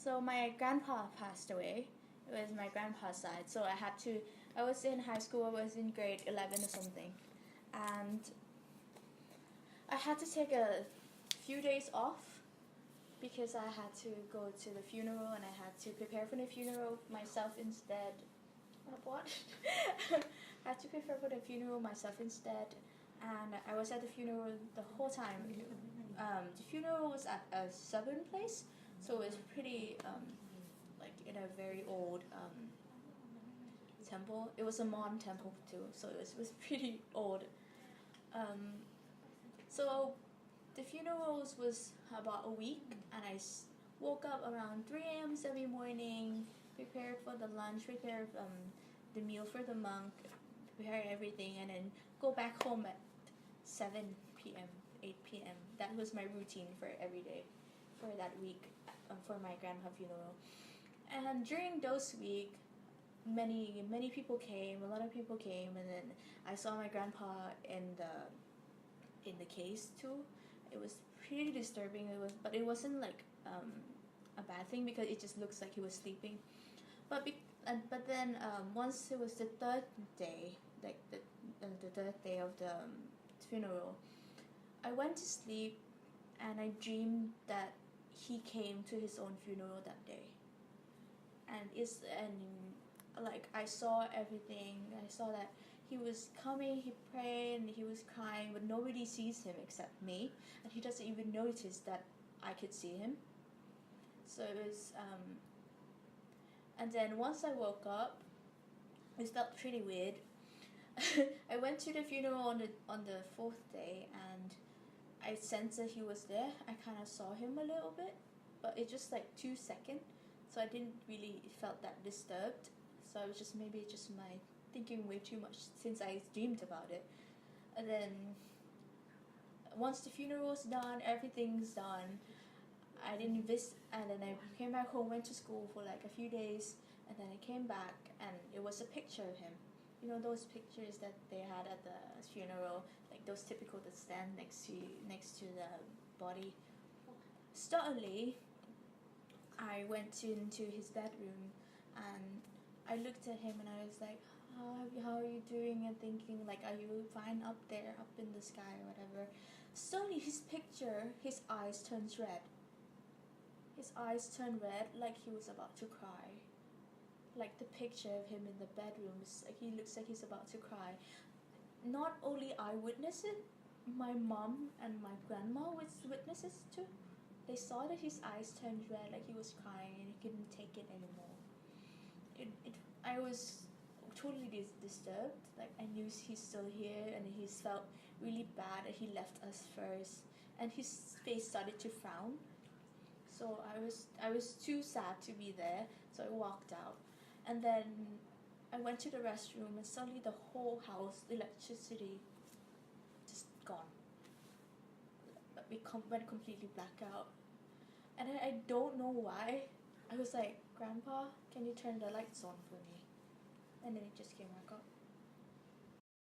So my grandpa passed away. It was my grandpa's side. So I was in high school, I was in grade 11 or something. And I had to take a few days off because I had to go to the funeral and I had to prepare for the funeral myself instead. What? I had to prepare for the funeral myself instead. And I was at the funeral the whole time. The funeral was at a southern place, so it was pretty like in a very old temple. It was a Mon temple too, so it was pretty old. Um, so the funerals was about a week, and I woke up around 3 a.m. every morning, prepared for the lunch, prepared the meal for the monk, prepare everything, and then go back home at 7 p.m., 8 p.m. That was my routine for every day for that week for my grandpa funeral. And during those week, many people came. A lot of people came, and then I saw my grandpa in the case too. It was pretty disturbing. But it wasn't like a bad thing because it just looks like he was sleeping. But then once it was the third day, like the third day of the funeral, I went to sleep, and I dreamed that he came to his own funeral that day, and like I saw everything. I saw that he was coming, he prayed, and he was crying, but nobody sees him except me, and he doesn't even notice that I could see him. So it was, and then once I woke up, it felt pretty weird. I went to the funeral on the fourth day, and I sensed that he was there. I kind of saw him a little bit, but it just like 2 seconds, so I didn't really felt that disturbed. So I was just maybe just my thinking way too much since I dreamed about it. And then once the funeral was done, everything's done. I didn't visit, and then I came back home, went to school for like a few days, and then I came back, and it was a picture of him. You know those pictures that they had at the funeral, like those typical that stand next to the body. Suddenly, I went into his bedroom, and I looked at him, and I was like, how are you doing? And thinking like, are you fine up there, up in the sky or whatever? Suddenly, his eyes turns red. His eyes turned red like he was about to cry. Like the picture of him in the bedroom, like he looks like he's about to cry. Not only I witnessed it, my mom and my grandma was witnesses too. They saw that his eyes turned red like he was crying and he couldn't take it anymore. I was totally disturbed. Like I knew he's still here, and he felt really bad that he left us first, and his face started to frown. So I was too sad to be there, so I walked out. And then I went to the restroom, and suddenly the whole house, electricity, just gone. We went completely blackout. And I don't know why. I was like, Grandpa, can you turn the lights on for me? And then it just came back up.